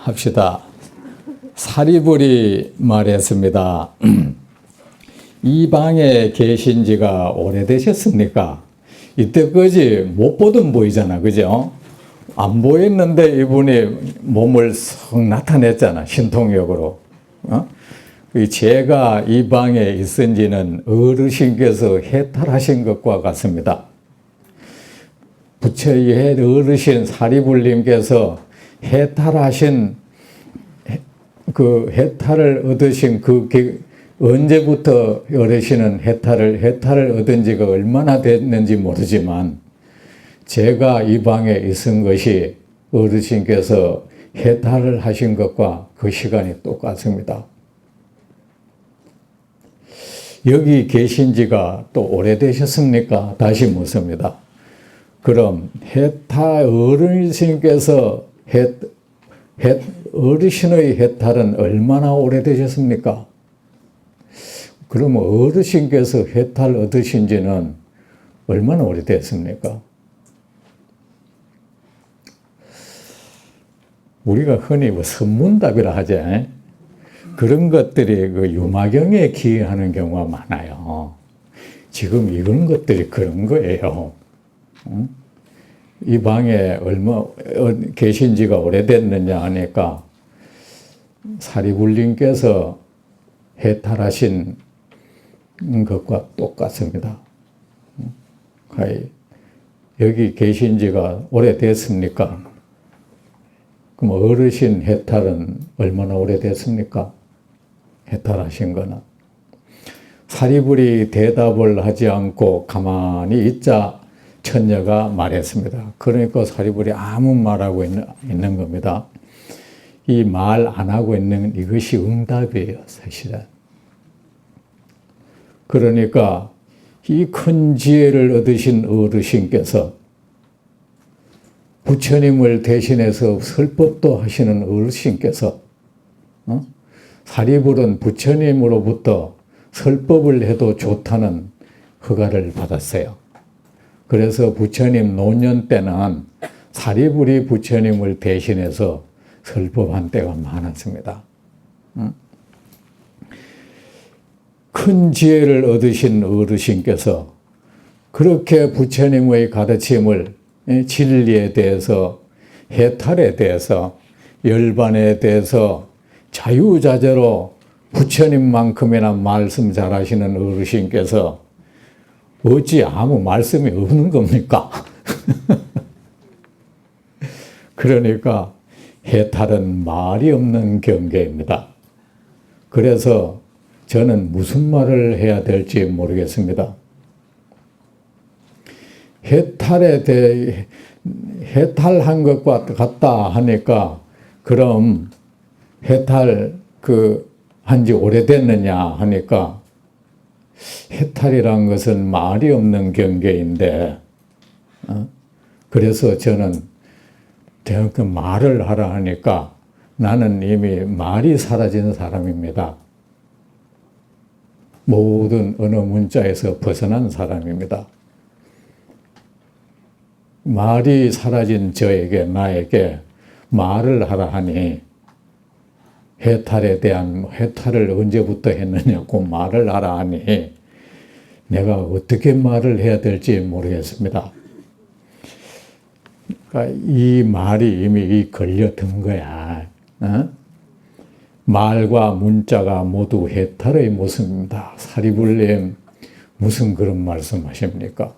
합시다. 사리불이 말했습니다. 이 방에 계신 지가 오래되셨습니까? 이때까지 못 보던 보이잖아, 그죠? 안 보였는데 이분이 몸을 썩 나타냈잖아, 신통력으로. 제가 이 방에 있은 지는 어르신께서 해탈하신 것과 같습니다. 부처의 어르신 사리불님께서 해탈하신 그 해탈을 얻으신 언제부터 어르신은 해탈을 얻은 지가 얼마나 됐는지 모르지만 제가 이 방에 있은 것이 어르신께서 해탈을 하신 것과 그 시간이 똑같습니다. 여기 계신 지가 또 오래되셨습니까? 다시 묻습니다. 그럼 어르신께서 어르신의 해탈은 얼마나 오래되셨습니까? 그러면 어르신께서 해탈 얻으신 지는 얼마나 오래됐습니까? 우리가 흔히 선문답이라 하지. 그런 것들이 유마경에 기인하는 경우가 많아요. 지금 이런 것들이 그런 거예요. 이 방에 계신 지가 오래됐느냐 하니까 사리불님께서 해탈하신 것과 똑같습니다. 여기 계신 지가 오래됐습니까? 그럼 어르신 해탈은 얼마나 오래됐습니까? 해탈하신 거는. 사리불이 대답을 하지 않고 가만히 있자 천녀가 말했습니다. 그러니까 사리불이 아무 말하고 있는 겁니다. 이 말 안 하고 있는 이것이 응답이에요, 사실은. 그러니까 이 큰 지혜를 얻으신 어르신께서 부처님을 대신해서 설법도 하시는 어르신께서 사리불은 부처님으로부터 설법을 해도 좋다는 허가를 받았어요. 그래서 부처님 노년 때는 사리불이 부처님을 대신해서 설법한 때가 많았습니다. 큰 지혜를 얻으신 어르신께서 그렇게 부처님의 가르침을 진리에 대해서, 해탈에 대해서, 열반에 대해서 자유자재로 부처님만큼이나 말씀 잘하시는 어르신께서 어찌 아무 말씀이 없는 겁니까? 그러니까 해탈은 말이 없는 경계입니다. 그래서 저는 무슨 말을 해야 될지 모르겠습니다. 해탈한 것과 같다 하니까 그럼 해탈 한지 오래됐느냐 하니까 해탈이란 것은 말이 없는 경계인데 그래서 저는 그 말을 하라 하니까 나는 이미 말이 사라진 사람입니다. 모든 언어 문자에서 벗어난 사람입니다. 말이 사라진 나에게 말을 하라 하니 해탈을 언제부터 했느냐고 말을 하라 하니 내가 어떻게 말을 해야 될지 모르겠습니다. 그러니까 이 말이 이미 걸려든 거야. 말과 문자가 모두 해탈의 모습입니다. 사리불님 무슨 그런 말씀하십니까?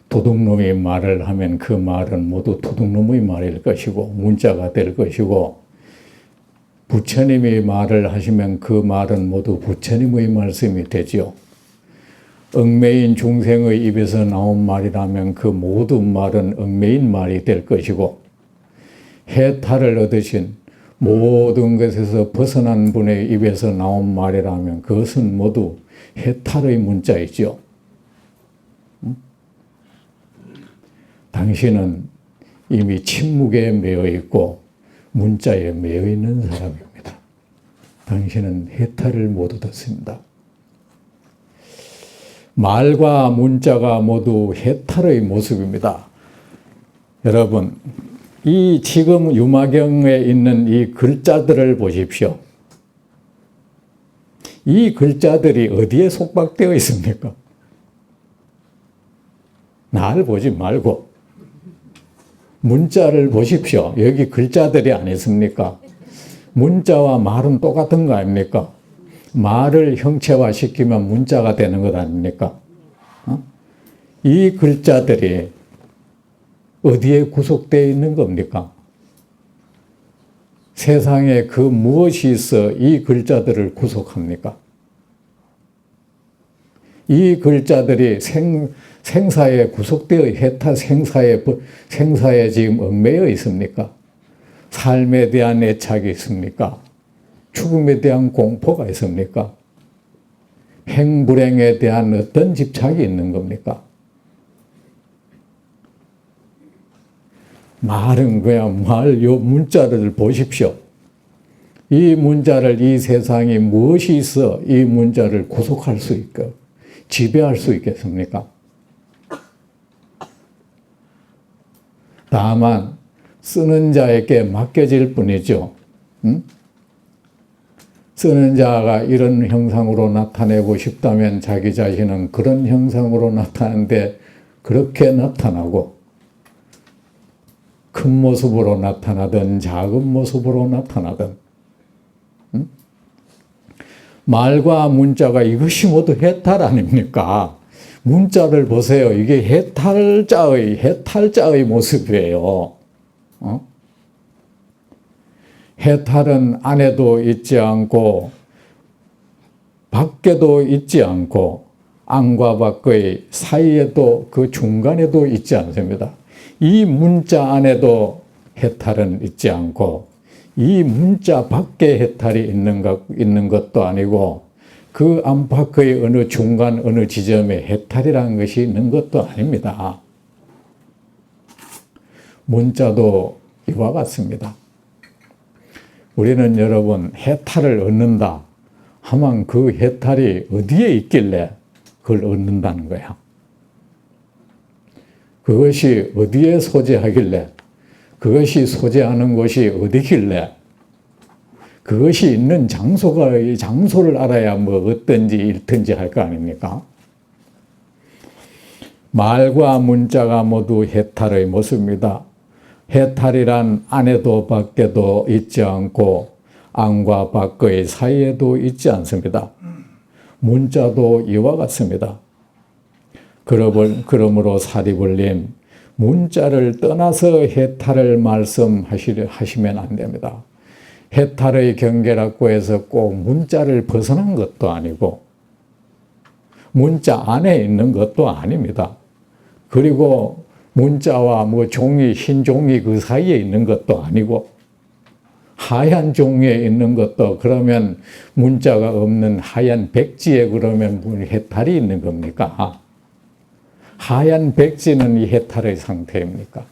도둑놈이 말을 하면 그 말은 모두 도둑놈의 말일 것이고 문자가 될 것이고 부처님이 말을 하시면 그 말은 모두 부처님의 말씀이 되지요. 얽매인 중생의 입에서 나온 말이라면 그 모든 말은 얽매인 말이 될 것이고 해탈을 얻으신 모든 것에서 벗어난 분의 입에서 나온 말이라면 그것은 모두 해탈의 문자이죠. 당신은 이미 침묵에 매여 있고 문자에 매여 있는 사람입니다. 당신은 해탈을 못 얻었습니다. 말과 문자가 모두 해탈의 모습입니다. 여러분, 이 지금 유마경에 있는 이 글자들을 보십시오. 이 글자들이 어디에 속박되어 있습니까? 날 보지 말고 문자를 보십시오. 여기 글자들이 안 있습니까? 문자와 말은 똑같은 거 아닙니까? 말을 형체화시키면 문자가 되는 것 아닙니까? 이 글자들이 어디에 구속되어 있는 겁니까? 세상에 그 무엇이 있어 이 글자들을 구속합니까? 이 글자들이 생사에 구속되어 해탈 생사에 지금 얽매여 있습니까? 삶에 대한 애착이 있습니까? 죽음에 대한 공포가 있습니까? 행불행에 대한 어떤 집착이 있는 겁니까? 말은 그냥 요 문자를 보십시오. 이 문자를 이 세상에 무엇이 있어 이 문자를 구속할 수 있고 지배할 수 있겠습니까? 다만 쓰는 자에게 맡겨질 뿐이죠. 쓰는 자가 이런 형상으로 나타내고 싶다면 자기 자신은 그런 형상으로 나타나는데 그렇게 나타나고 큰 모습으로 나타나든 작은 모습으로 나타나든 말과 문자가 이것이 모두 해탈 아닙니까? 문자를 보세요. 이게 해탈자의 모습이에요. 해탈은 안에도 있지 않고 밖에도 있지 않고 안과 밖의 사이에도 그 중간에도 있지 않습니다. 이 문자 안에도 해탈은 있지 않고 이 문자 밖에 해탈이 있는 것도 아니고 그 안팎의 어느 중간 어느 지점에 해탈이라는 것이 있는 것도 아닙니다. 문자도 이와 같습니다. 우리는 여러분 해탈을 얻는다 하면 그 해탈이 어디에 있길래 그걸 얻는다는 거야. 그것이 어디에 소재하길래 그것이 소재하는 곳이 어디길래 그것이 있는 이 장소를 알아야 뭐 어떤지 읽든지 할 거 아닙니까? 말과 문자가 모두 해탈의 모습입니다. 해탈이란 안에도 밖에도 있지 않고 안과 밖의 사이에도 있지 않습니다. 문자도 이와 같습니다. 그러므로 사리불님, 문자를 떠나서 해탈을 말씀하시면 안 됩니다. 해탈의 경계라고 해서 꼭 문자를 벗어난 것도 아니고 문자 안에 있는 것도 아닙니다. 그리고 문자와 뭐 흰 종이 그 사이에 있는 것도 아니고 하얀 종이에 있는 것도 그러면 문자가 없는 하얀 백지에 그러면 해탈이 있는 겁니까? 하얀 백지는 이 해탈의 상태입니까?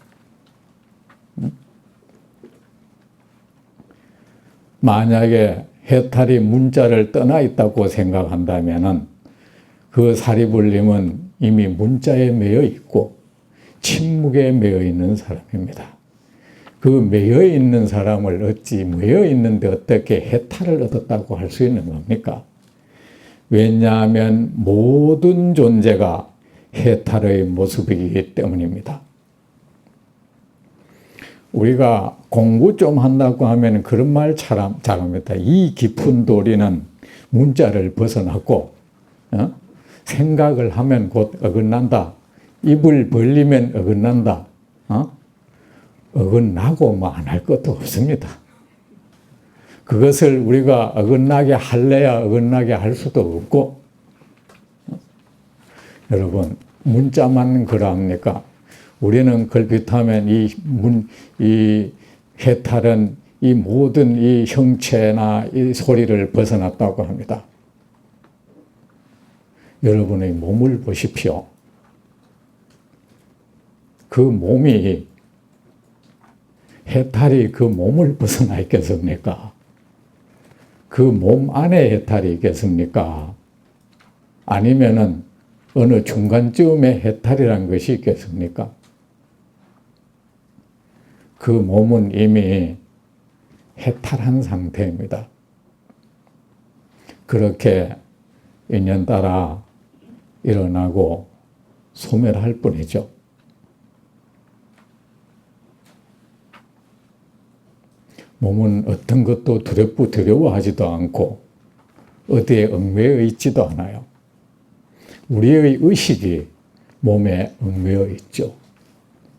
만약에 해탈이 문자를 떠나 있다고 생각한다면 그 사리불림은 이미 문자에 매여 있고 침묵에 매여 있는 사람입니다. 그 매여 있는 사람을 어찌 매여 있는데 어떻게 해탈을 얻었다고 할 수 있는 겁니까? 왜냐하면 모든 존재가 해탈의 모습이기 때문입니다. 우리가 공부 좀 한다고 하면 그런 말 잘합니다. 이 깊은 도리는 문자를 벗어나고 생각을 하면 곧 어긋난다. 입을 벌리면 어긋난다. 어긋나고 뭐 안 할 것도 없습니다. 그것을 우리가 어긋나게 할래야 어긋나게 할 수도 없고 여러분 문자만 그러합니까? 우리는 걸핏하면 이 해탈은 이 모든 이 형체나 이 소리를 벗어났다고 합니다. 여러분의 몸을 보십시오. 그 몸이 해탈이 그 몸을 벗어나 있겠습니까? 그 몸 안에 해탈이 있겠습니까? 아니면은 어느 중간쯤에 해탈이라는 것이 있겠습니까? 그 몸은 이미 해탈한 상태입니다. 그렇게 인연따라 일어나고 소멸할 뿐이죠. 몸은 어떤 것도 두려워하지도 않고 어디에 얽매여 있지도 않아요. 우리의 의식이 몸에 얽매여 있죠.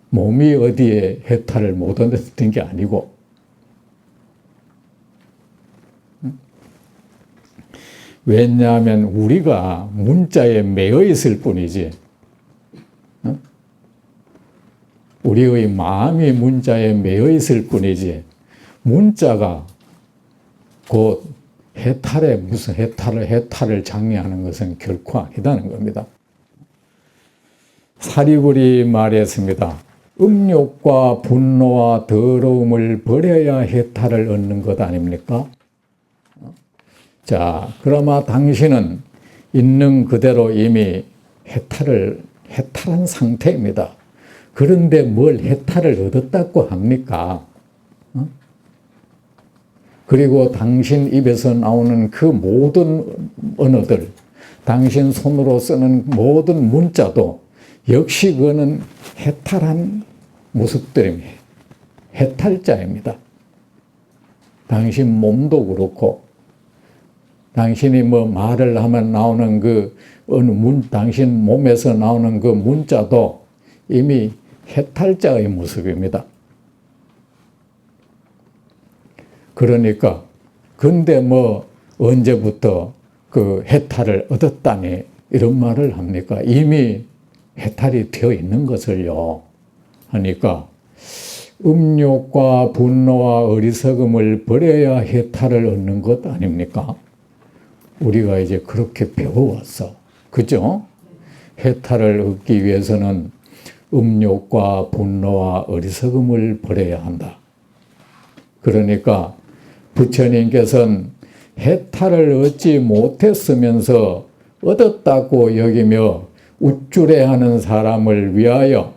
몸이 어디에 해탈을 못 얻는 게 아니고, 왜냐하면 우리가 문자에 매여 있을 뿐이지, 우리의 마음이 문자에 매여 있을 뿐이지, 문자가 곧 무슨 해탈을 장려하는 것은 결코 아니다는 겁니다. 사리불이 말했습니다. 음욕과 분노와 더러움을 버려야 해탈을 얻는 것 아닙니까? 자, 그러나 당신은 있는 그대로 이미 해탈한 상태입니다. 그런데 뭘 해탈을 얻었다고 합니까? 그리고 당신 입에서 나오는 그 모든 언어들, 당신 손으로 쓰는 모든 문자도 역시 그거는 해탈한 모습들입니다. 해탈자입니다. 당신 몸도 그렇고, 당신이 말을 하면 나오는 당신 몸에서 나오는 그 문자도 이미 해탈자의 모습입니다. 그러니까, 근데 언제부터 그 해탈을 얻었다니 이런 말을 합니까? 이미 해탈이 되어 있는 것을요. 하니까, 음욕과 분노와 어리석음을 버려야 해탈을 얻는 것 아닙니까? 우리가 이제 그렇게 배워왔어. 그죠? 해탈을 얻기 위해서는 음욕과 분노와 어리석음을 버려야 한다. 그러니까 부처님께서는 해탈을 얻지 못했으면서 얻었다고 여기며 우쭐해하는 사람을 위하여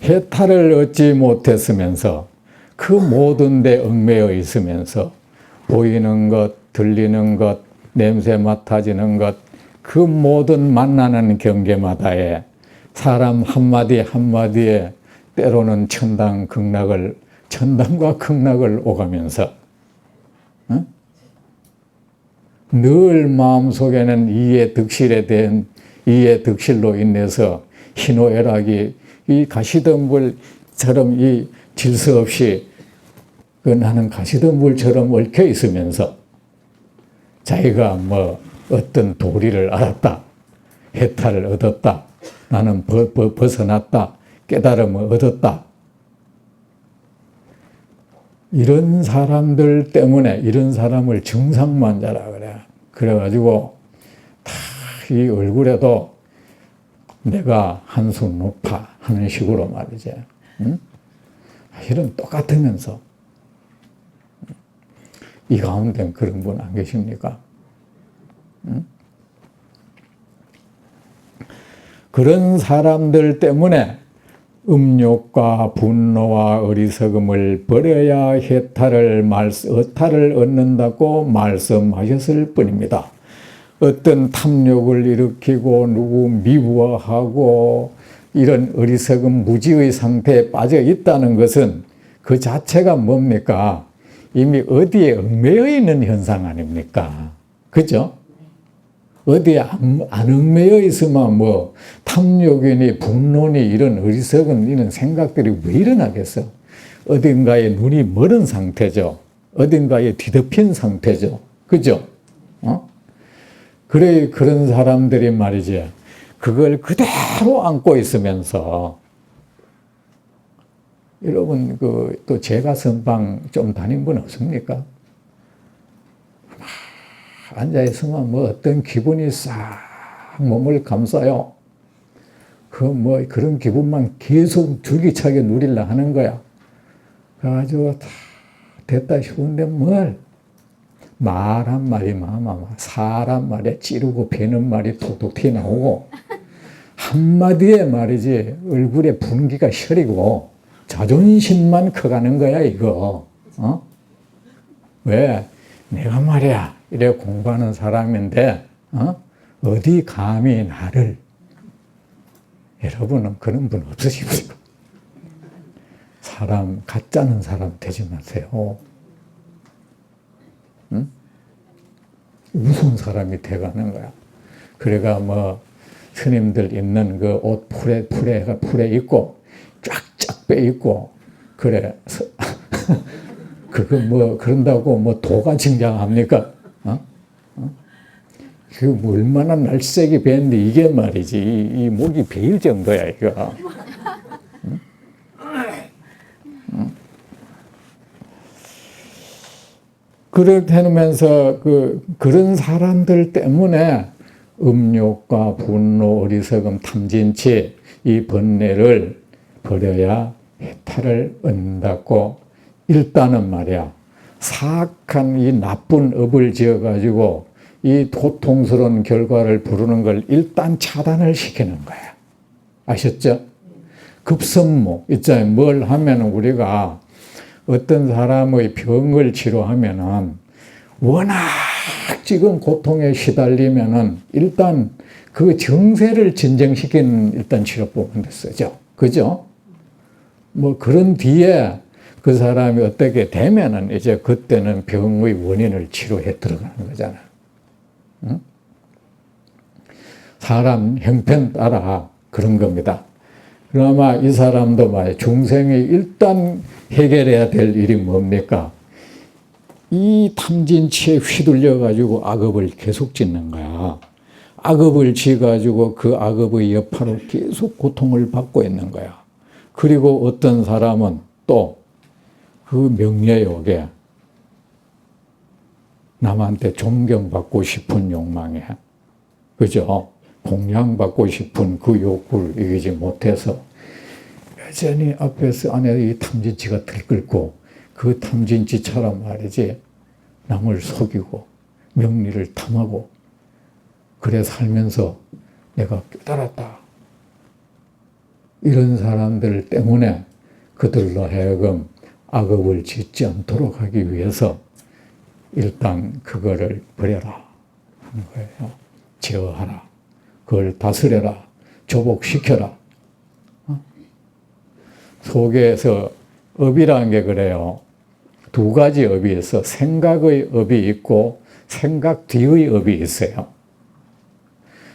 해탈을 얻지 못했으면서 그 모든 데 얽매여 있으면서 보이는 것, 들리는 것, 냄새 맡아지는 것, 그 모든 만나는 경계마다에 사람 한마디 한마디에 때로는 천당과 극락을 오가면서 늘 마음속에는 이해 득실로 인해서 희노애락이 이 가시덤불처럼 이 질서 없이 나는 가시덤불처럼 얽혀 있으면서 자기가 어떤 도리를 알았다, 해탈을 얻었다, 나는 벗어났다, 깨달음을 얻었다. 이런 사람들 때문에 이런 사람을 증상만자라 그래. 그래가지고 다 이 얼굴에도 내가 한 수 높아 하는 식으로 말이지. 응? 실은 똑같으면서 이 가운데는 그런 분 안 계십니까? 응? 그런 사람들 때문에 음욕과 분노와 어리석음을 버려야 해탈을 얻는다고 말씀하셨을 뿐입니다. 어떤 탐욕을 일으키고 누구 미워하고 이런 어리석음 무지의 상태에 빠져 있다는 것은 그 자체가 뭡니까? 이미 어디에 얽매여 있는 현상 아닙니까? 그죠? 어디에 안 얽매여 있으면 탐욕이니 분노니 이런 어리석은 이런 생각들이 왜 일어나겠어? 어딘가에 눈이 멀은 상태죠. 어딘가에 뒤덮인 상태죠. 그죠? 그래, 그런 사람들이 말이지, 그걸 그대로 안고 있으면서, 여러분, 또 제가 선방 좀 다닌 분 없습니까? 앉아있으면 어떤 기분이 싹 몸을 감싸요. 그런 기분만 계속 줄기차게 누리려 하는 거야. 그래가지고 다 됐다 싶은데 말 한마디 사람 말에 찌르고 배는 말이 톡톡 튀어나오고 한마디에 말이지 얼굴에 분기가 셔리고 자존심만 커가는 거야 이거. 왜? 내가 말이야 이래 공부하는 사람인데 어디 감히 나를. 여러분은 그런 분 없으십니까? 사람 가짜는 사람 되지 마세요. 응? 무슨 사람이 돼가는 거야. 그래가 뭐 스님들 입는 그 옷 풀에 입고 쫙쫙 빼 입고 그래 그거 뭐 그런다고 뭐 도가 증장합니까? 그 뭐 얼마나 날쌔게 베는데 이게 말이지 이 목이 베일 정도야 이거. 그렇다면서 그런 사람들 때문에 음욕과 분노, 어리석음, 탐진치 이 번뇌를 버려야 해탈을 얻는다고. 일단은 말이야 사악한 이 나쁜 업을 지어가지고 이 고통스러운 결과를 부르는 걸 일단 차단을 시키는 거야. 아셨죠? 급선무 있잖아요. 뭘 하면 우리가 어떤 사람의 병을 치료하면은 워낙 지금 고통에 시달리면은 일단 그 정세를 진정시키는 일단 치료법을 쓰죠. 그죠? 뭐 그런 뒤에 그 사람이 어떻게 되면은 이제 그때는 병의 원인을 치료해 들어가는 거잖아. 응? 사람 형편 따라 그런 겁니다. 그나마 이 사람도 말이야 중생이 일단 해결해야 될 일이 뭡니까? 이 탐진치에 휘둘려 가지고 악업을 계속 짓는 거야. 악업을 지 가지고 그 악업의 여파로 계속 고통을 받고 있는 거야. 그리고 어떤 사람은 또 그 명예욕에 남한테 존경받고 싶은 욕망에, 그죠? 공양받고 싶은 그 욕구를 이기지 못해서 여전히 앞에서 안에 이 탐진치가 들끓고 그 탐진치처럼 말이지 남을 속이고 명리를 탐하고 그래 살면서 내가 깨달았다. 이런 사람들 때문에 그들로 하여금 악업을 짓지 않도록 하기 위해서 일단 그거를 버려라 하는 거예요. 제어하라. 그걸 다스려라. 조복시켜라. 속에서 업이라는 게 그래요. 두 가지 업이 있어. 생각의 업이 있고 생각 뒤의 업이 있어요.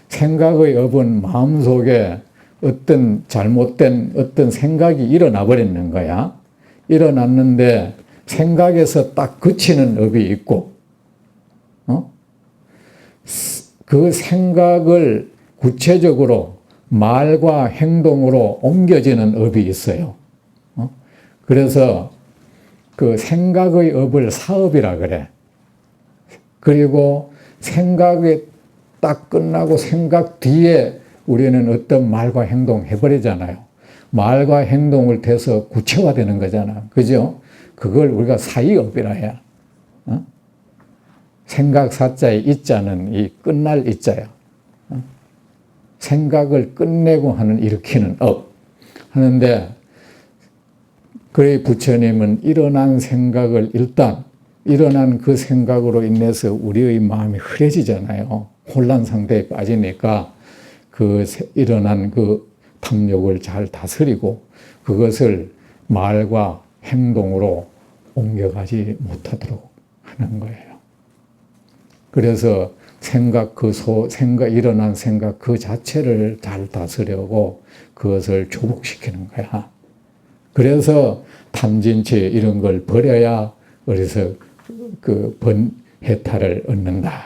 생각의 업은 마음속에 어떤 잘못된 어떤 생각이 일어나 버리는 거야. 일어났는데 생각에서 딱 그치는 업이 있고 그 생각을 구체적으로 말과 행동으로 옮겨지는 업이 있어요. 그래서 그 생각의 업을 사업이라 그래. 그리고 생각이 딱 끝나고 생각 뒤에 우리는 어떤 말과 행동 해버리잖아요. 말과 행동을 대서 구체화되는 거잖아. 그죠? 그걸 우리가 사이업이라 해야. 생각 사자에 이자는 이 끝날 이자야. 생각을 끝내고 하는 일으키는 업. 하는데 그의 부처님은 일어난 생각을 일단 일어난 그 생각으로 인해서 우리의 마음이 흐려지잖아요. 혼란 상태에 빠지니까 그 일어난 그 탐욕을 잘 다스리고 그것을 말과 행동으로 옮겨가지 못하도록 하는 거예요. 그래서 일어난 생각 그 자체를 잘 다스려고 그것을 조복시키는 거야. 그래서 탐진치 이런 걸 버려야 어디서 그 해탈을 얻는다.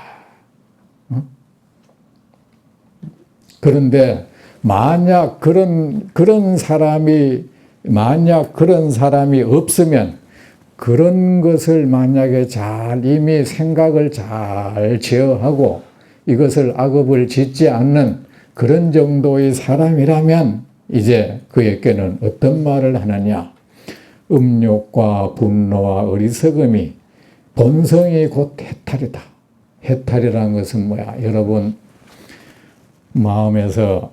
그런데 만약 그런 사람이 없으면 그런 것을 만약에 이미 생각을 잘 제어하고 이것을 악업을 짓지 않는 그런 정도의 사람이라면 이제 그에게는 어떤 말을 하느냐. 음욕과 분노와 어리석음이 본성이 곧 해탈이다. 해탈이라는 것은 뭐야? 여러분 마음에서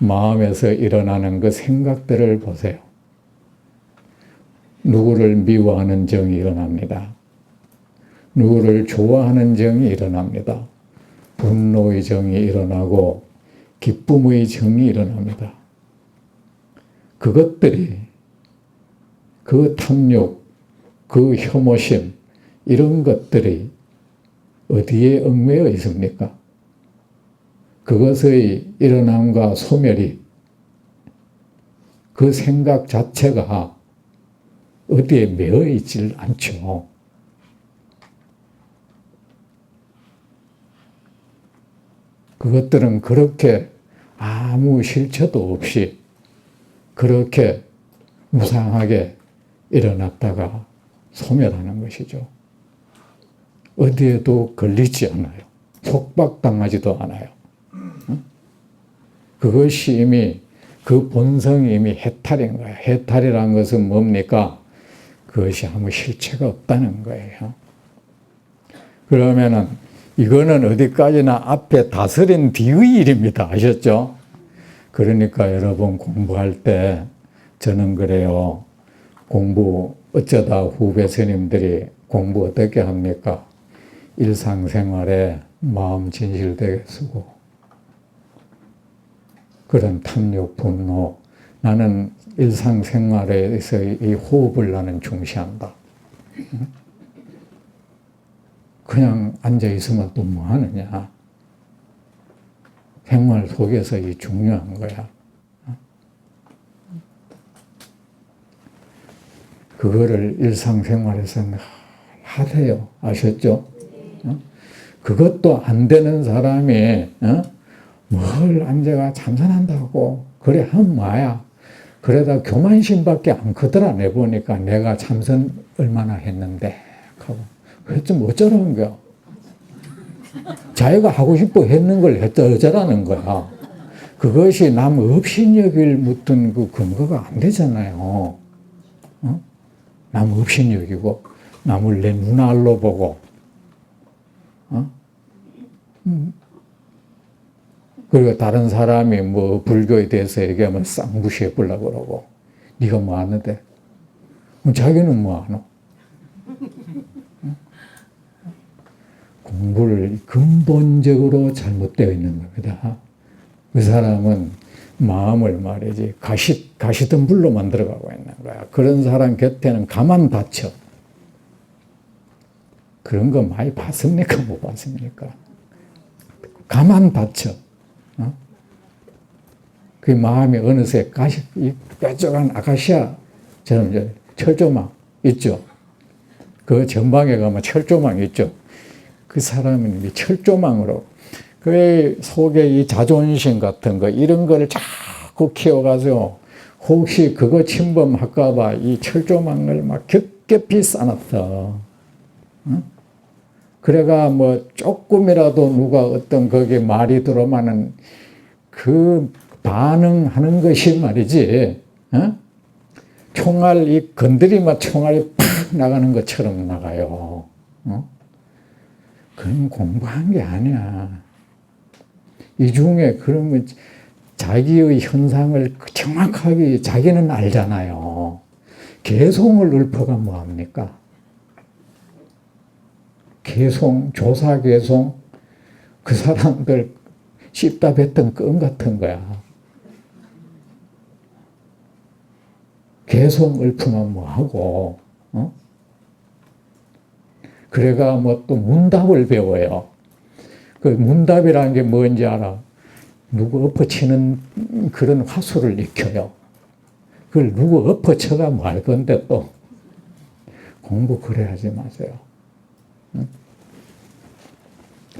마음에서 일어나는 그 생각들을 보세요. 누구를 미워하는 정이 일어납니다. 누구를 좋아하는 정이 일어납니다. 분노의 정이 일어나고 기쁨의 정이 일어납니다. 그것들이 그 탐욕, 그 혐오심 이런 것들이 어디에 얽매여 있습니까? 그것의 일어남과 소멸이 그 생각 자체가 어디에 매여 있질 않죠. 그것들은 그렇게 아무 실체도 없이 그렇게 무상하게 일어났다가 소멸하는 것이죠. 어디에도 걸리지 않아요. 속박당하지도 않아요. 그것이 이미 그 본성이 이미 해탈인 거예요. 해탈이라는 것은 뭡니까? 그것이 아무 실체가 없다는 거예요. 그러면은 이거는 어디까지나 앞에 다스린 뒤의 일입니다. 아셨죠? 그러니까 여러분 공부할 때 저는 그래요. 공부 어쩌다 후배 스님들이 공부 어떻게 합니까? 일상생활에 마음 진실되게 쓰고 그런 탐욕, 분노 나는 일상생활에서 이 호흡을 나는 중시한다. 그냥 앉아있으면 또 뭐 하느냐. 생활 속에서 이 중요한 거야. 그거를 일상생활에서 하세요. 아셨죠? 그것도 안 되는 사람이 뭘 앉아가 참선한다고 그래 하면 뭐야. 그러다 교만심밖에 안 크더라. 내보니까 내가 참선 얼마나 했는데 하고 그래서 좀 어쩌라는 거야. 자기가 하고 싶어 했는 걸 어쩌라는 거야. 그것이 남 업신여길 묻던 그 근거가 안 되잖아요. 남 업신여기고 남을 내 눈알로 보고 그리고 다른 사람이 뭐 불교에 대해서 얘기하면 싹 무시해 보려고 그러고 네가 뭐 하는데 자기는 뭐 하노? 공부를 근본적으로 잘못되어 있는 겁니다. 그 사람은 마음을 말이지 가시덤불로 만들어가고 있는 거야. 그런 사람 곁에는 가만 닫혀. 그런 거 많이 봤습니까? 못 봤습니까? 가만 닫혀. 그 마음이 어느새 뾰족한 아카시아처럼 이제 철조망 있죠. 그 전방에 가면 철조망 있죠. 그 사람은 이 철조망으로 그 속에 이 자존심 같은 거 이런 거를 자꾸 키워가지고 혹시 그거 침범할까봐 이 철조망을 막 깊이 쌓았어. 그래가 뭐 조금이라도 누가 어떤 거기에 말이 들어오면은 그 반응하는 것이 말이지, 총알, 이 건드리면 총알이 팍 나가는 것처럼 나가요. 그건 공부한 게 아니야. 이 중에 그러면 자기의 현상을 정확하게 자기는 알잖아요. 개송을 읊어가 뭐합니까? 개송, 조사 개송, 그 사람들 씹다 뱉던 껌 같은 거야. 개송 읊으면 뭐하고, 그래가 뭐 또 문답을 배워요. 그 문답이라는 게 뭔지 알아? 누구 엎어치는 그런 화술을 익혀요. 그걸 누구 엎어쳐가 뭐 할 건데 또. 공부 그래 하지 마세요.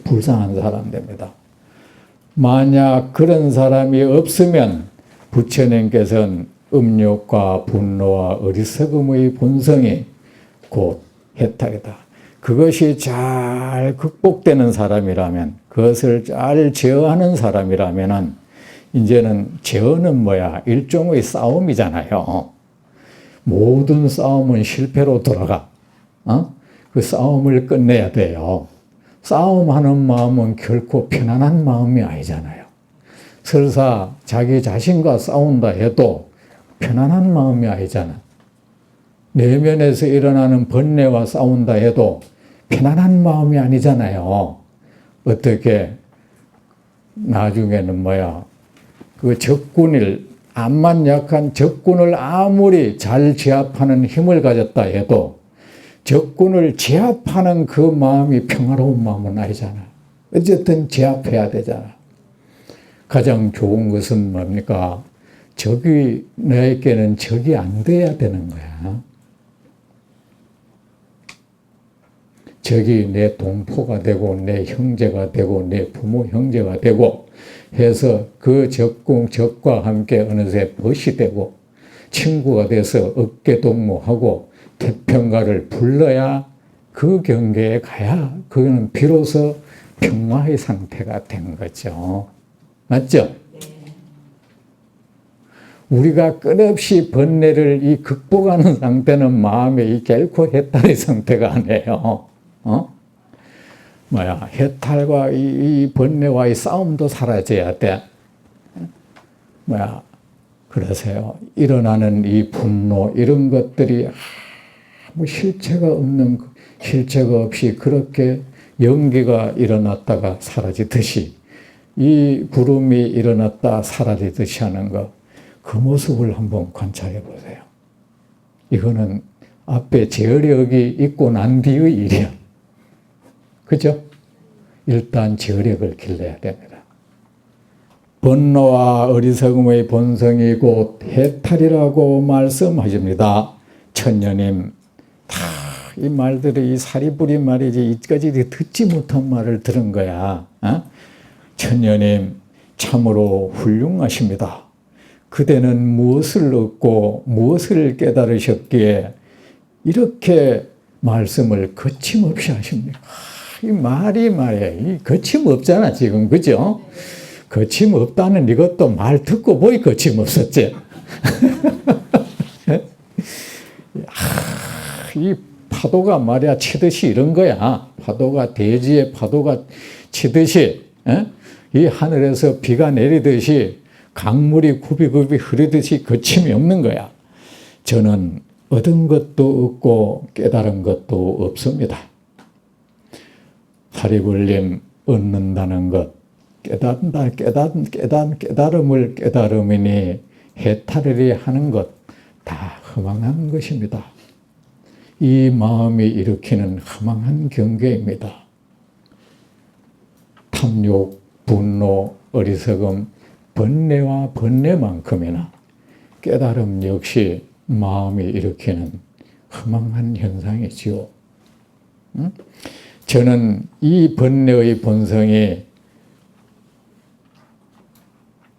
불쌍한 사람 됩니다. 만약 그런 사람이 없으면 부처님께서는 음욕과 분노와 어리석음의 본성이 곧 해탈이다. 그것이 잘 극복되는 사람이라면, 그것을 잘 제어하는 사람이라면, 이제는 제어는 뭐야? 일종의 싸움이잖아요. 모든 싸움은 실패로 돌아가. 그 싸움을 끝내야 돼요. 싸움하는 마음은 결코 편안한 마음이 아니잖아요. 설사 자기 자신과 싸운다 해도 편안한 마음이 아니잖아. 내면에서 일어나는 번뇌와 싸운다 해도 편안한 마음이 아니잖아요. 어떻게 나중에는 그 적군을 암만 약한 적군을 아무리 잘 제압하는 힘을 가졌다 해도 적군을 제압하는 그 마음이 평화로운 마음은 아니잖아. 어쨌든 제압해야 되잖아. 가장 좋은 것은 뭡니까? 적이 너에게는 적이 안 돼야 되는 거야. 적이 내 동포가 되고 내 형제가 되고 내 부모 형제가 되고 해서 그 적과 함께 어느새 벗이 되고 친구가 돼서 어깨동무하고 태평가를 불러야 그 경계에 가야 그거는 비로소 평화의 상태가 된 거죠. 맞죠? 우리가 끝없이 번뇌를 극복하는 상태는 마음의 결코 해탈의 상태가 아니에요. 해탈과 이 번뇌와의 싸움도 사라져야 돼. 그러세요. 일어나는 이 분노, 이런 것들이 아무 실체가 없이 그렇게 연기가 일어났다가 사라지듯이 이 구름이 일어났다 사라지듯이 하는 것, 그 모습을 한번 관찰해 보세요. 이거는 앞에 제어력이 있고 난 뒤의 일이야. 그죠? 일단 제어력을 길러야 됩니다. 번노와 어리석음의 본성이 곧 해탈이라고 말씀하십니다. 천녀님, 다 이 말들이 이 사리부리 말이지 이까지 듣지 못한 말을 들은 거야. 천녀님, 참으로 훌륭하십니다. 그대는 무엇을 얻고 무엇을 깨달으셨기에 이렇게 말씀을 거침없이 하십니까? 이 말이 말이야. 이 거침없잖아, 지금. 그죠? 거침없다는 이것도 말 듣고 보니 거침없었지. 이 파도가 말이야 치듯이 이런 거야. 파도가 대지의 파도가 치듯이 이 하늘에서 비가 내리듯이 강물이 굽이굽이 흐르듯이 거침이 없는 거야. 저는 얻은 것도 없고 깨달은 것도 없습니다. 사리불림, 얻는다는 것, 깨달음을 깨달음이니 해탈이리 하는 것 다 허망한 것입니다. 이 마음이 일으키는 허망한 경계입니다. 탐욕, 분노, 어리석음, 번뇌와 번뇌만큼이나 깨달음 역시 마음이 일으키는 허망한 현상이지요. 저는 이 번뇌의 본성이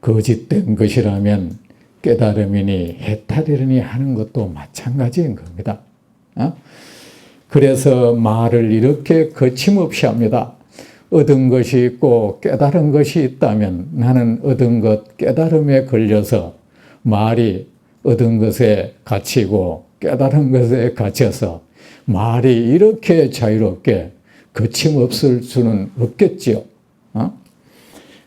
거짓된 것이라면 깨달음이니 해탈이니 하는 것도 마찬가지인 겁니다. 그래서 말을 이렇게 거침없이 합니다. 얻은 것이 있고 깨달은 것이 있다면 나는 얻은 것, 깨달음에 걸려서 말이 얻은 것에 갇히고 깨달은 것에 갇혀서 말이 이렇게 자유롭게 거침없을 수는 없겠지요.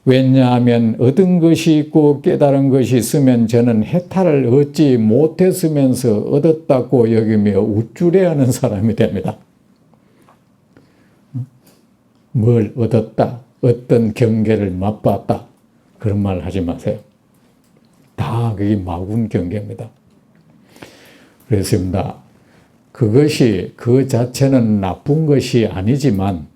왜냐하면 얻은 것이 있고 깨달은 것이 있으면 저는 해탈을 얻지 못했으면서 얻었다고 여기며 우쭐해하는 사람이 됩니다. 뭘 얻었다, 어떤 경계를 맛봤다, 그런 말 하지 마세요. 다 그게 마군 경계입니다. 그렇습니다. 그것이 그 자체는 나쁜 것이 아니지만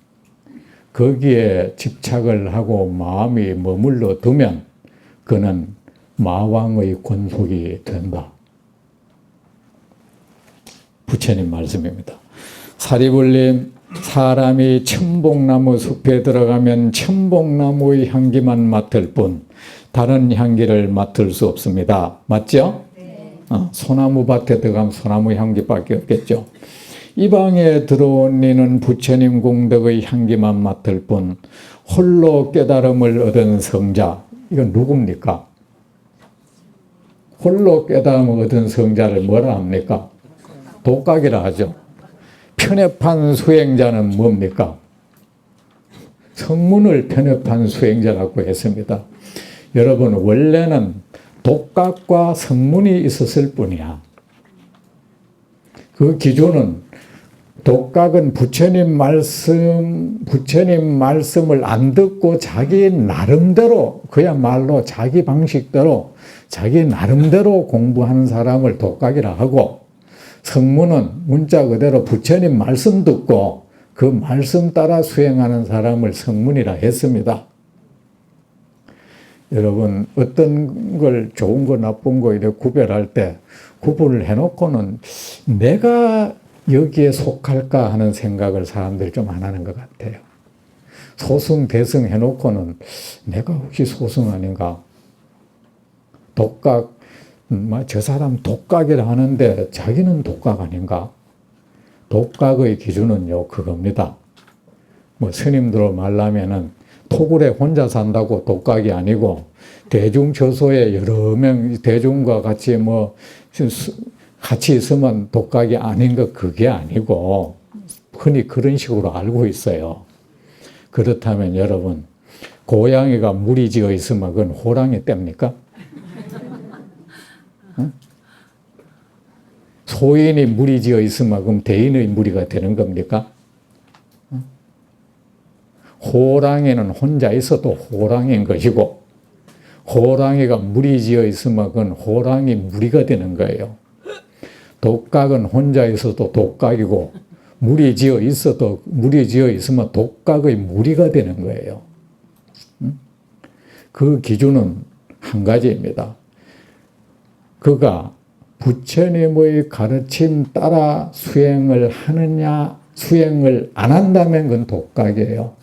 거기에 집착을 하고 마음이 머물러 두면 그는 마왕의 권속이 된다. 부처님 말씀입니다. 사리불림, 사람이 천복나무 숲에 들어가면 천복나무의 향기만 맡을 뿐 다른 향기를 맡을 수 없습니다. 맞죠? 네. 소나무 밭에 들어가면 소나무 향기밖에 없겠죠. 이 방에 들어온 이는 부처님 공덕의 향기만 맡을 뿐 홀로 깨달음을 얻은 성자, 이건 누굽니까? 홀로 깨달음을 얻은 성자를 뭐라 합니까? 독각이라 하죠. 편협한 수행자는 뭡니까? 성문을 편협한 수행자라고 했습니다. 여러분 원래는 독각과 성문이 있었을 뿐이야. 그 기준은 독각은 부처님 말씀을 안 듣고 자기 나름대로 그야말로 자기 방식대로 자기 나름대로 공부하는 사람을 독각이라 하고, 성문은 문자 그대로 부처님 말씀 듣고 그 말씀 따라 수행하는 사람을 성문이라 했습니다. 여러분 어떤 걸 좋은 거 나쁜 거 이렇게 구별할 때 구분을 해놓고는 내가 여기에 속할까 하는 생각을 사람들이 좀 안 하는 것 같아요. 소승 대승 해놓고는 내가 혹시 소승 아닌가? 독각, 저 사람 독각이라 하는데 자기는 독각 아닌가? 독각의 기준은요 그겁니다. 뭐 스님들로 말하면은 토굴에 혼자 산다고 독각이 아니고, 대중처소에 여러 명 대중과 같이 같이 있으면 독각이 아닌 것, 그게 아니고 흔히 그런 식으로 알고 있어요. 그렇다면 여러분, 고양이가 무리 지어 있으면 그건 호랑이 떼입니까? 응? 소인이 무리 지어 있으면 그럼 대인의 무리가 되는 겁니까? 응? 호랑이는 혼자 있어도 호랑이인 것이고, 호랑이가 무리 지어 있으면 그건 호랑이 무리가 되는 거예요. 독각은 혼자 있어도 독각이고, 무리 지어 있으면 독각의 무리가 되는 거예요. 그 기준은 한 가지입니다. 그가 부처님의 가르침 따라 수행을 하느냐, 수행을 안 한다면 그건 독각이에요.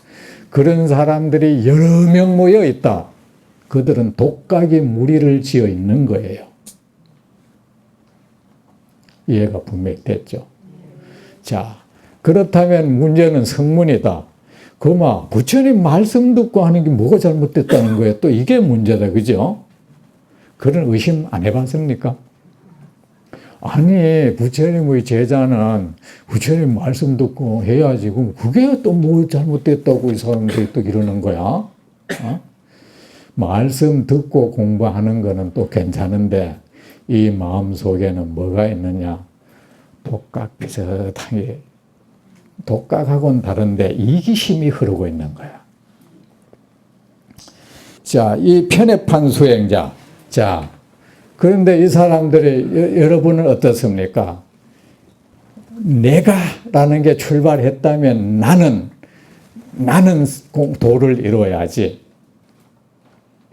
그런 사람들이 여러 명 모여 있다. 그들은 독각이 무리를 지어 있는 거예요. 이해가 분명히 됐죠. 자, 그렇다면 문제는 성문이다. 부처님 말씀 듣고 하는 게 뭐가 잘못됐다는 거예요. 또 이게 문제다. 그죠? 그런 의심 안 해봤습니까? 아니, 부처님의 제자는 부처님 말씀 듣고 해야지. 그럼 그게 또 뭐 잘못됐다고 이 사람들이 또 이러는 거야? 어? 말씀 듣고 공부하는 거는 또 괜찮은데, 이 마음 속에는 뭐가 있느냐? 독각 비슷하게, 독각하고는 다른데 이기심이 흐르고 있는 거야. 자, 이 편협한 수행자. 자, 그런데 이 사람들이, 여러분은 어떻습니까? 내가라는 게 출발했다면 나는 도를 이루어야지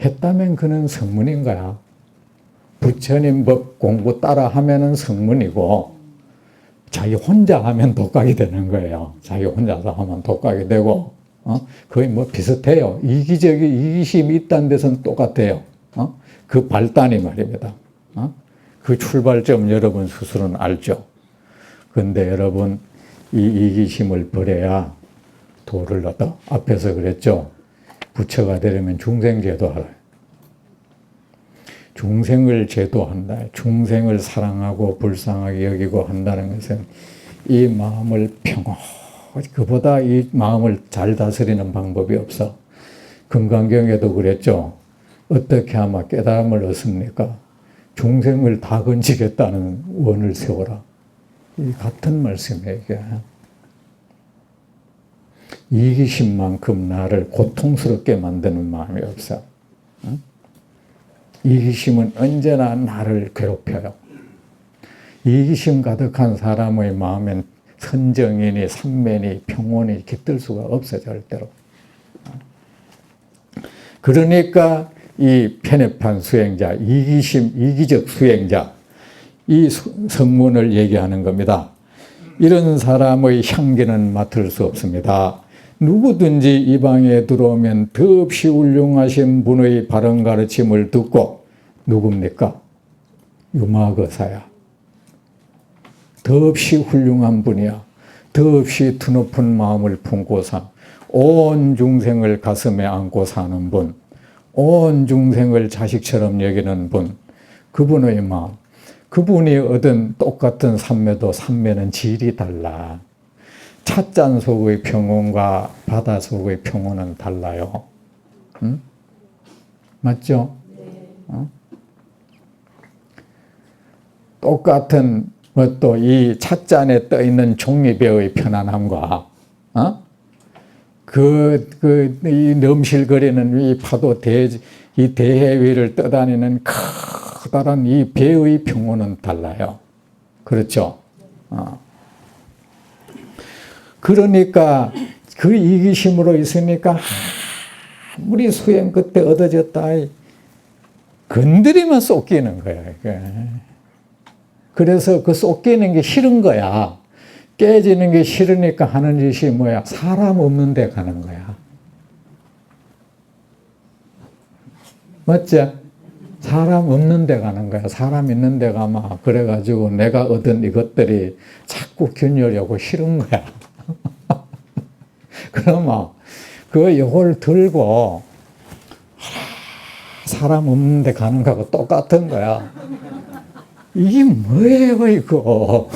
했다면 그는 성문인 거야. 부처님 법 공부 따라 하면은 성문이고, 자기 혼자 하면 독각이 되는 거예요. 자기 혼자서 하면 독각이 되고, 거의 비슷해요. 이기심이 있다는 데서는 똑같아요. 그 발단이 말입니다. 그 출발점 여러분 스스로는 알죠. 근데 여러분, 이 이기심을 버려야 도를 얻어. 앞에서 그랬죠. 부처가 되려면 중생제도 하라. 중생을 제도한다. 중생을 사랑하고 불쌍하게 여기고 한다는 것은 이 마음을 그보다 이 마음을 잘 다스리는 방법이 없어. 금강경에도 그랬죠. 어떻게 하면 깨달음을 얻습니까? 중생을 다 건지겠다는 원을 세워라. 이 같은 말씀이에요. 이게. 이기심만큼 나를 고통스럽게 만드는 마음이 없어. 이기심은 언제나 나를 괴롭혀요. 이기심 가득한 사람의 마음엔 선정이니 삼매니 평온이 깃들 수가 없어 절대로. 그러니까 이 편협한 수행자, 이기적 수행자, 이 성문을 얘기하는 겁니다. 이런 사람의 향기는 맡을 수 없습니다. 누구든지 이 방에 들어오면 더없이 훌륭하신 분의 바른 가르침을 듣고, 누굽니까? 유마거사야. 더없이 훌륭한 분이야. 더없이 드높은 마음을 품고서 온 중생을 가슴에 안고 사는 분, 온 중생을 자식처럼 여기는 분, 그분의 마음, 그분이 얻은 똑같은 삼매도 삼매는 질이 달라. 찻잔 속의 평온과 바다 속의 평온은 달라요. 응? 맞죠? 똑같은 또 이 찻잔에 떠 있는 종이배의 편안함과 이 넘실거리는 이 파도 이 대해 위를 떠다니는 커다란 이 배의 평온은 달라요. 그렇죠? 그러니까 그 이기심으로 있으니까 아무리 수행 그때 얻어졌다 건드리면 쏟기는 거야. 이게. 그래서 그 쏟기는 게 싫은 거야. 깨지는 게 싫으니까 하는 짓이 뭐야? 사람 없는 데 가는 거야. 맞지? 사람 없는 데 가는 거야. 사람 있는 데 가면 그래가지고 내가 얻은 이것들이 자꾸 균열이 오고 싫은 거야. 그러면 이걸 들고 사람 없는 데 가는 거하고 똑같은 거야. 이게 뭐예요, 이거?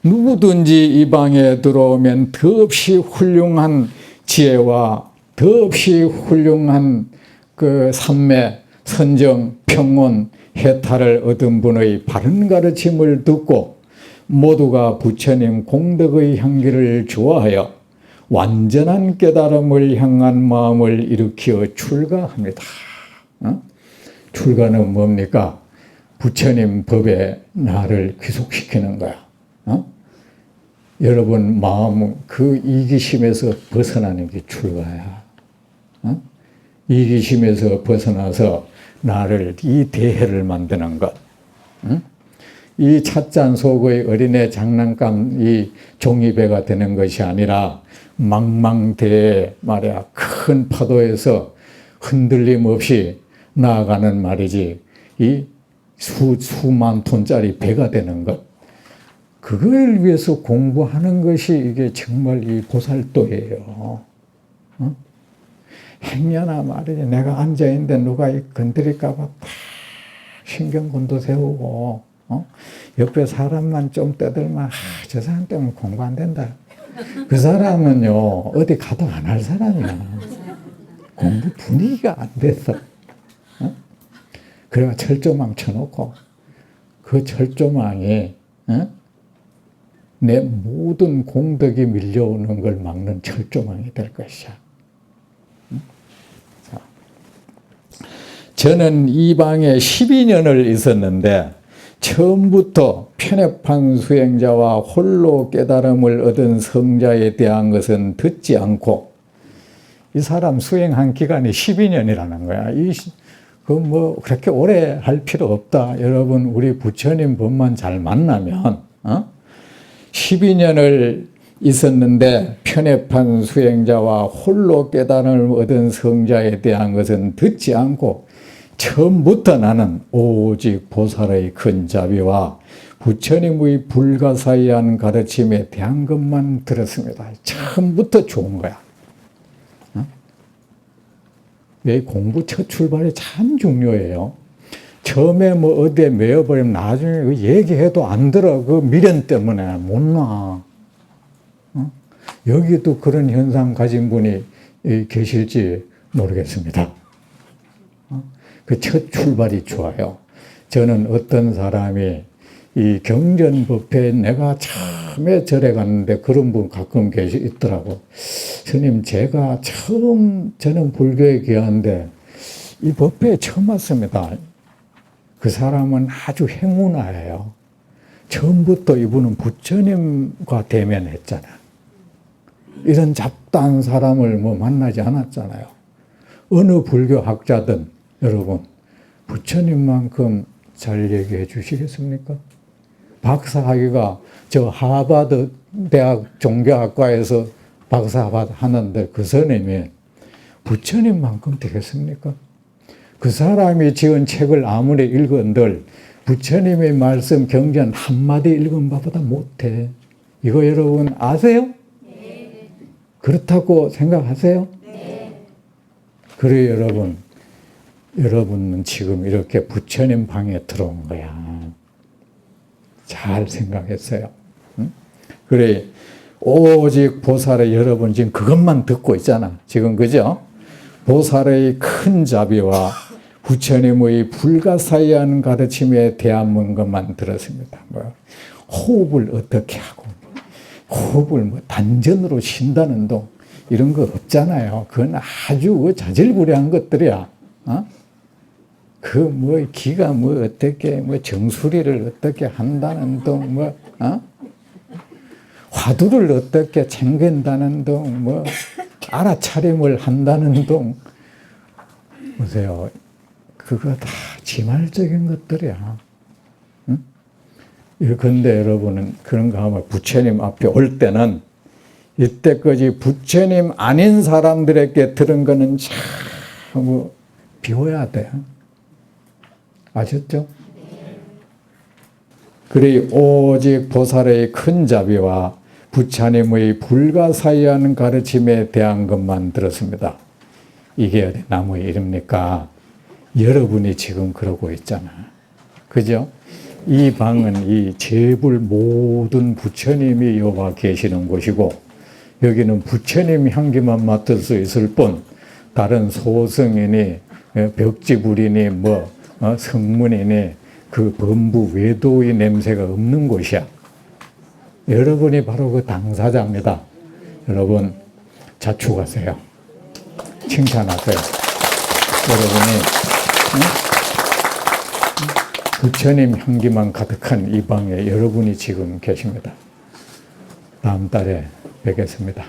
누구든지 이 방에 들어오면 더없이 훌륭한 지혜와 더없이 훌륭한 그 삼매, 선정, 평온, 해탈을 얻은 분의 바른 가르침을 듣고 모두가 부처님 공덕의 향기를 좋아하여 완전한 깨달음을 향한 마음을 일으켜 출가합니다. 출가는 뭡니까? 부처님 법에 나를 귀속시키는 거야. 여러분 마음 그 이기심에서 벗어나는 게 출가야. 이기심에서 벗어나서 나를 이 대해를 만드는 것. 이 찻잔 속의 어린애 장난감 이 종이배가 되는 것이 아니라 망망대해 말이야 큰 파도에서 흔들림 없이 나아가는 말이지 이 수만 톤짜리 배가 되는 것. 그걸 위해서 공부하는 것이 이게 정말 이 보살도예요. 행여나 말이지 내가 앉아있는데 누가 건드릴까봐 다 신경곤도 세우고 옆에 사람만 좀 떠들면 저 사람 때문에 공부 안 된다. 그 사람은요 어디 가도 안 할 사람이야. 공부 분위기가 안 됐어. 그래가 철조망 쳐놓고 그 철조망이 내 모든 공덕이 밀려오는 걸 막는 철조망이 될 것이야. 저는 이 방에 12년을 있었는데 처음부터 편협한 수행자와 홀로 깨달음을 얻은 성자에 대한 것은 듣지 않고 이 사람 수행한 기간이 12년이라는 거야. 그렇게 오래 할 필요 없다. 여러분 우리 부처님 법만 잘 만나면 12년을 있었는데 편협한 수행자와 홀로 깨달음을 얻은 성자에 대한 것은 듣지 않고 처음부터 나는 오직 보살의 큰 자비와 부처님의 불가사의한 가르침에 대한 것만 들었습니다. 처음부터 좋은 거야. 왜 공부 첫 출발이 참 중요해요. 처음에 뭐 어디에 매여버리면 나중에 얘기해도 안 들어. 그 미련 때문에 못 나. 여기도 그런 현상 가진 분이 계실지 모르겠습니다. 그 첫 출발이 좋아요. 저는 어떤 사람이 이 경전법회에 내가 처음에 절에 갔는데 그런 분 가끔 있더라고. 스님 제가 저는 불교에 귀한데 이 법회에 처음 왔습니다. 그 사람은 아주 행운아예요. 처음부터 이분은 부처님과 대면했잖아. 이런 잡다한 사람을 만나지 않았잖아요. 어느 불교학자든 여러분 부처님만큼 잘 얘기해 주시겠습니까? 박사학위가 저 하버드 대학 종교학과에서 박사 하는데 그 스님이 부처님만큼 되겠습니까? 그 사람이 지은 책을 아무리 읽은들 부처님의 말씀 경전 한마디 읽은 바보다 못해. 이거 여러분 아세요? 네. 그렇다고 생각하세요? 네. 그래 여러분은 지금 이렇게 부처님 방에 들어온 거야. 잘 생각했어요. 응? 그래, 오직 보살의 여러분 지금 그것만 듣고 있잖아. 지금 그죠? 보살의 큰 자비와 부처님의 불가사의한 가르침에 대한 것만 들었습니다. 뭐 호흡을 어떻게 하고, 호흡을 뭐 단전으로 쉰다는 동 이런 거 없잖아요. 그건 아주 자질구레한 것들이야. 어? 그 뭐 기가 뭐 어떻게 뭐 정수리를 어떻게 한다는 동 뭐 화두를 어떻게 챙긴다는 동 뭐 알아차림을 한다는 동 보세요. 그거 다 지말적인 것들이야. 응? 그런데 여러분은 그런가 하면 부처님 앞에 올 때는 이때까지 부처님 아닌 사람들에게 들은 거는 참 비워야 돼. 아셨죠? 그리 오직 보살의 큰 자비와 부처님의 불가사의한 가르침에 대한 것만 들었습니다. 이게 나무의 이름입니까? 여러분이 지금 그러고 있잖아. 그죠? 이 방은 이 제불 모든 부처님이 여와 계시는 곳이고, 여기는 부처님 향기만 맡을 수 있을 뿐, 다른 소승이니, 벽지불이니, 성문이니, 그 범부 외도의 냄새가 없는 곳이야. 여러분이 바로 그 당사자입니다. 여러분, 자축하세요. 칭찬하세요. 여러분이 부처님 향기만 가득한 이 방에 여러분이 지금 계십니다. 다음 달에 뵙겠습니다.